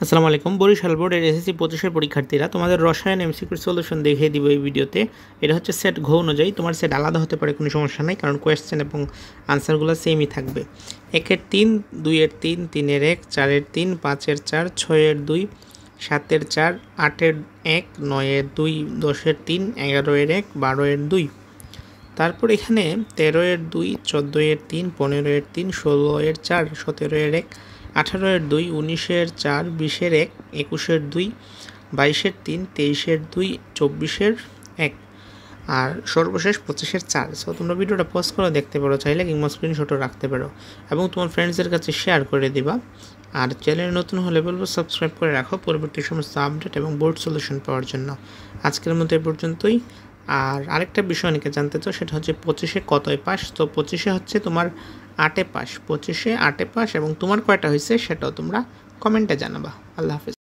আসসালামু আলাইকুম। বরিশাল বোর্ডের এসএসসি 25-এর পরীক্ষার্থীরা তোমাদের রসায়ন এমসিকিউর সলিউশন দেখিয়ে দিব এই ভিডিওতে। এটা হচ্ছে সেট ঘ অনুযায়ী, তোমার সেট আলাদা হতে পারে, কোনো সমস্যা নাই, কারণ কোয়েশ্চেন এবং আনসারগুলো সেমই থাকবে। 1-এর 3, 2-এর 3, 3-এর 1, 4-এর 3, 5-এর 4, 6-এর 2, 7-এর 4, 8-এর 1, 9-এর 2, 10-এর 3, 11-এর 1, 12-এর 2। তারপর এখানে 13-এর 2, 14-এর 3, 15-এর 3, 16-এর 4, 17-এর 1, 18-এর 2, 19-এর 4, 20-এর 1, 21-এর 2, 22-এর 3, 23-এর 2, 24-এর 1 আর সর্বশেষ 25-এর 4। সো তোমরা ভিডিওটা পজ করে দেখতে পারো, চাইলে কিংবা স্ক্রিনশটও রাখতে পারো এবং তোমার ফ্রেন্ডসদের কাছে শেয়ার করে দিবা। আর চ্যানেল নতুন হলে বলবো সাবস্ক্রাইব করে রাখো পরবর্তী সমস্ত আপডেট এবং বোর্ড সলিউশন পাওয়ার জন্য। আজকের মতো এ পর্যন্তই। আর আরেকটা বিষয় অনেকে জানতে চাও, সেটা হচ্ছে 25-এ কতই পাস। তো 25-এ হচ্ছে তোমার 8-এ পাস, 25-এ 8-এ পাস এবং তোমার কয়টা হয়েছে সেটাও তোমরা কমেন্টে জানাবা। আল্লাহ হাফেজ।